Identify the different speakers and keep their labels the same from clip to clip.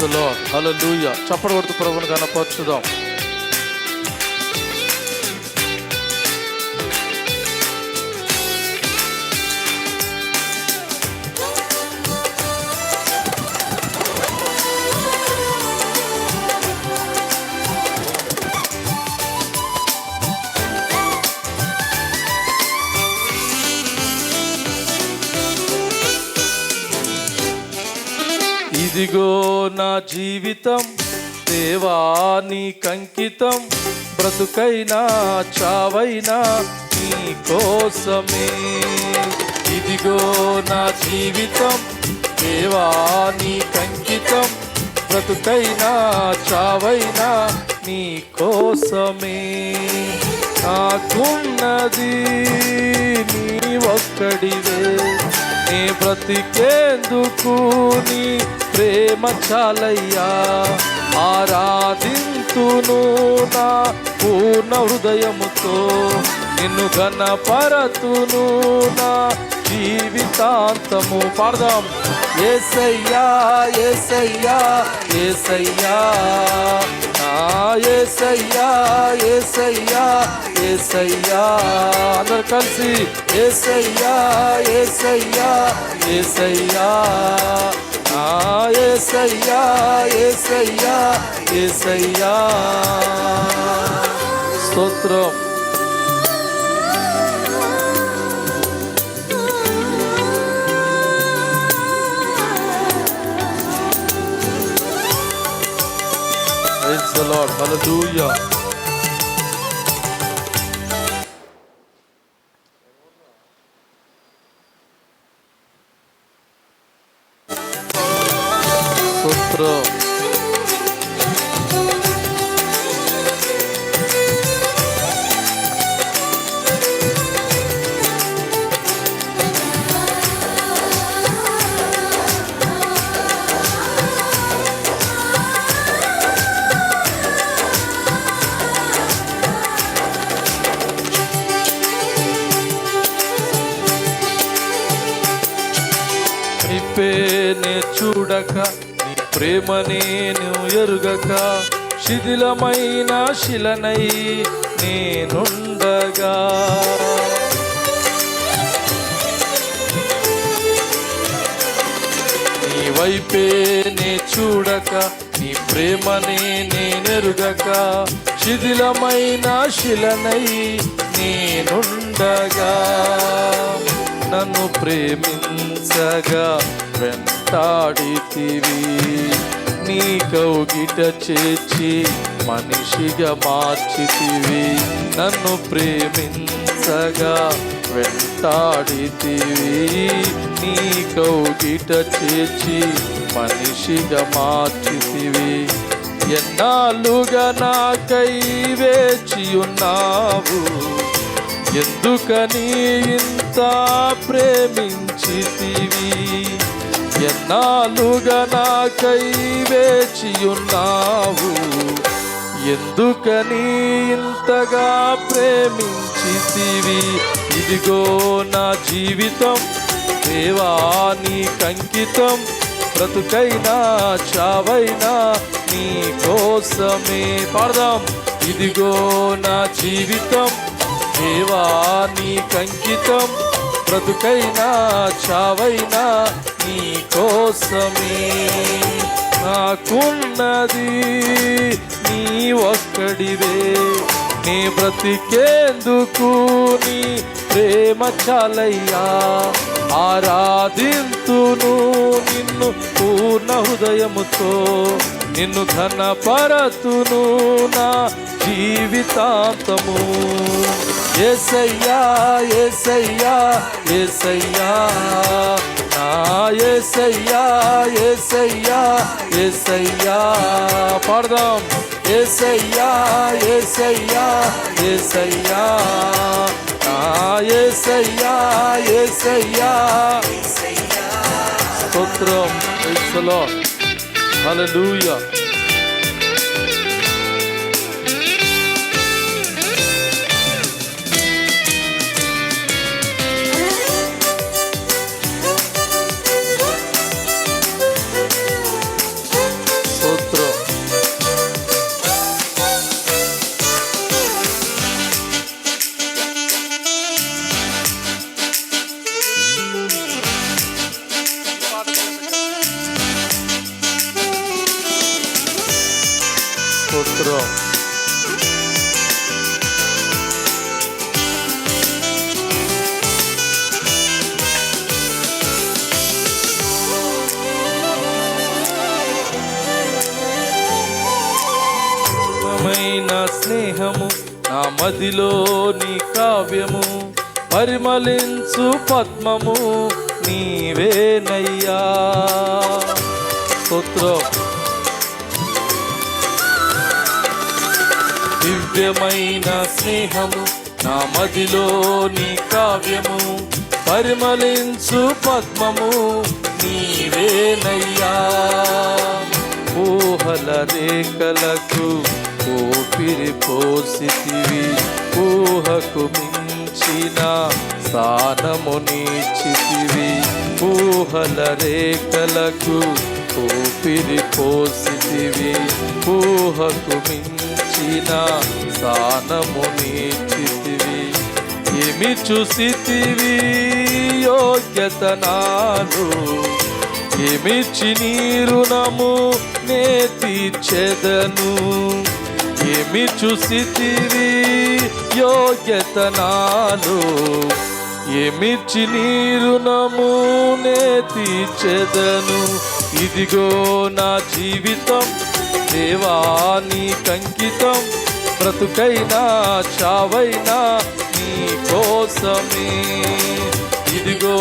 Speaker 1: The lord. హల్లెలూయా. చప్పటి కొడుతూ ప్రభువుని కనపరచుదాం. ఇదిగో నా జీవితం దేవా నీకంకితం, బ్రతుకైనా చావైనా నీ కోసమే. ఇదిగో నా జీవితం దేవా నీకంకితం, బ్రతుకైనా చావైనా నీ కోసమే. నాకున్నది నీ ఒక్కడివే, నీ బ్రతికేందుకు నీ ప్రేమ చాలయ్యా. ఆరాధింతును నా పూర్ణ హృదయముతో, నిన్ను ఘనపరతును నా జీవితాంతము. పాడదాం. యేసయ్యా యేసయ్యా యేసయ్యా నా యేసయ్యా యేసయ్యా యేసయ్యా. అందరు కలిసి యేసయ్యా యేసయ్యా యేసయ్యా నా యేసయ్యా యేసయ్యా యేసయ్యా. స్తోత్రం. Praise the Lord. Hallelujah. స్తోత్రం. నే చూడక నీ ప్రేమ నేను ఎరుగక, శిథిలమైన శిలనై నేనుండగా. నీ వైపే నే చూడక నీ ప్రేమనే నేనెరుగక, శిథిలమైన శిలనై నేనుండగా. నన్ను ప్రేమించగా వెంటాడితివి, నీ కౌగిట చేర్చి మనిషిగా మార్చితివి. నన్ను ప్రేమించగా వెంటాడితివి, నీ కౌగిట చేర్చి మనిషిగా మార్చితివి. ఎన్నాళ్ళుగా నాకై వేచియున్నావు, ఎందుకని ఇంత ప్రేమించితివి. ఎన్నాళ్ళుగా నాకై వేచియున్నావు, ఎందుకని ఇంతగా ప్రేమించితివి. ఇదిగో నా జీవితం దేవా నీకంకితం, బ్రతుకైనా చావైనా నీ కోసమే. పాడదాం. ఇదిగో నా జీవితం దేవా నీకంకితం, బ్రతుకైనా చావైనా నీ కోసమే. నాకున్నది నీ ఒక్కడివే, నీ బ్రతికేందుకు నీ ప్రేమ చాలయ్యా. ఆరాధింతును నిన్ను పూర్ణ హృదయముతో, నిన్ను ఘనపరతును నా జీవితాంతము. యేసయ్యా యేసయ్యా యేసయ్యా నా యేసయ్యా యేసయ్యా యేసయ్యా. పాడదాం. యేసయ్యా యేసయ్యా యేసయ్యా నా యేసయ్యా యేసయ్యా. స్తోత్రం. Praise the Lord. హల్లెలూయా. స్తోత్రం. స్నేహము నా మదిలోని కావ్యము, పరిమళించు పద్మము నీవేనయ్యా. స్తోత్రం. దివ్యమైన స్నేహము నా మదిలోని కావ్యము, పరిమళించు పద్మము నీవేనయ్యా. ఊహల రేఖలకు ఊపిరి పోసితివి, ఊహకు మించిన స్థానము నీచితివి. ఊహల రేఖలకు ఊపిరి పోసితివి, ఊహకు మించిన స్థానము నీచితివి. ఏమి చూసితివి యోగ్యత నాలు, ఏమిచ్చి నీ రుణము నే తీర్చెదను. ఏమి చూసితివి యోగ్యత నాలో, ఏమిచ్చి నీ రుణము నే తీర్చెదను. ఇదిగో నా జీవితం దేవా నీకంకితం, బ్రతుకైనా చావైనా నీ కోసమే. ఇదిగో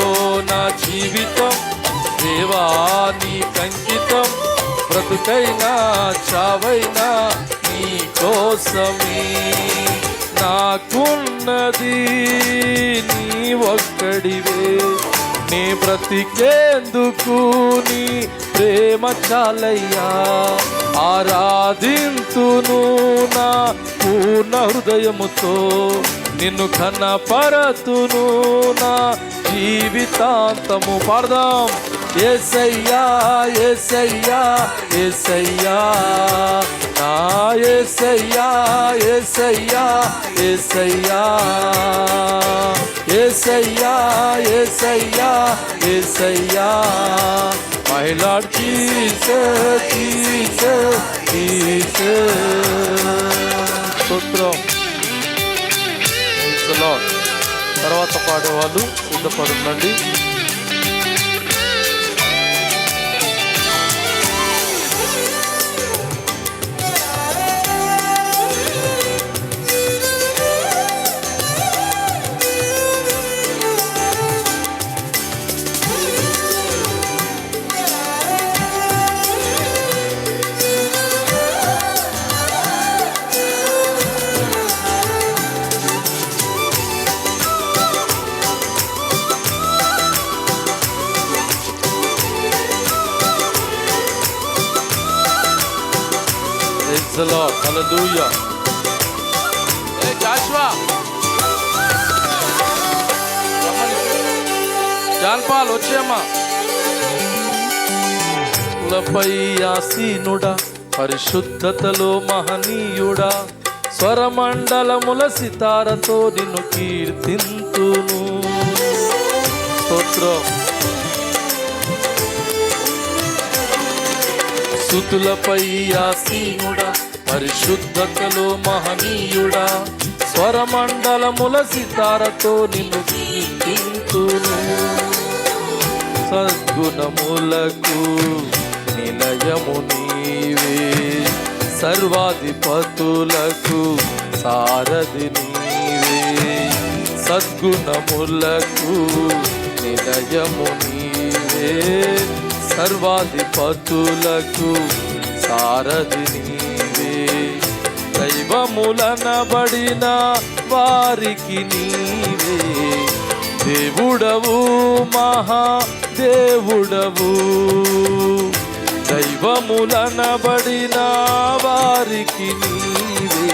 Speaker 1: నా జీవితం దేవా నీకంకితం, బ్రతుకైనా చావైనా నీ కోసమే. నాకున్నది నీ ఒక్కడివే, నీ బ్రతికేందుకు నీ ప్రేమ చాలయ్యా. ఆరాధింతును నా పూర్ణ హృదయముతో, నిన్ను కనపరతును నా జీవితాంతము. పాడదాం. యేసయ్యా యేసయ్యా యేసయ్యా నా Yesayya Yesayya Yesayya Yesayya Yesayya Yesayya. My Lord Jesus Jesus Jesus. స్తోత్రం. తర్వాత పాడేవాళ్ళు సిద్ధపడునండి. Praise the Lord. Hallelujah. Hey Joshua. John Paul వచ్చేమ్మా. కులపై ఆసీనుడా, పరిశుద్ధతలో మహనీయుడా, స్వరమండలముల సితారతో నిన్ను కీర్తింతును. స్తోత్రం. స్తుతులపై ఆసీనుడా, పరిశుద్ధతలో మహనీయుడా, స్వరమండలముల సితారతో నిన్ను కీర్తింతును. సద్గుణములకు నిలయము నీవే, సర్వాధిపతులకు సారథి నీవే. సద్గుణములకు నిలయము నీవే, సర్వాధిపతులకు సారథి నీవే. దైవములనబడిన వారికి నీవే దేవుడవు, మహాదేవుడవు. దైవములనబడిన వారికి నీవే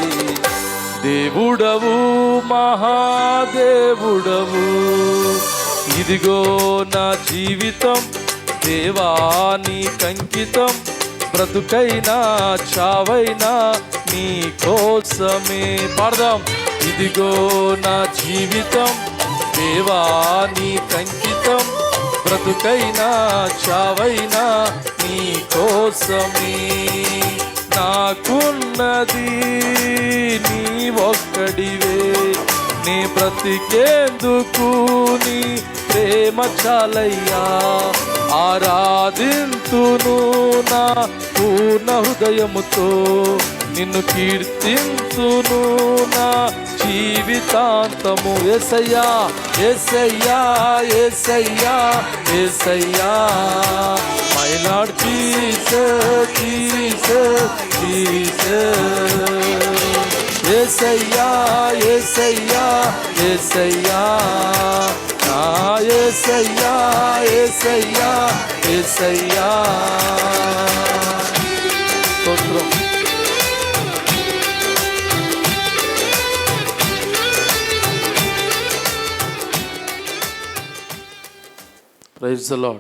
Speaker 1: దేవుడవు, మహాదేవుడవు. ఇదిగో నా జీవితం దేవా నీకంకితం, బ్రతుకైనా చావైనా నీ కోసమే. పాడదాం. ఇదిగో నా జీవితం దేవా నీకంకితం, బ్రతుకైనా చావైనా నీ కోసమే. నాకున్నది నీ ఒక్కడివే, నీ బ్రతికేందుకు నీ ప్రేమ చాలయ్యా. ఆరాధింతును నా పూర్ణ హృదయముతో, నిన్ను కీర్తింతును నా జీవితాంతము. Yesayya Yesayya Yesayya Yesayya, my Lord Jesus Jesus Jesus. Yesayya Yesayya Yesayya, నా యేసయ్యా యేసయ్యా యేసయ్యా. స్తోత్రం. Praise the lord.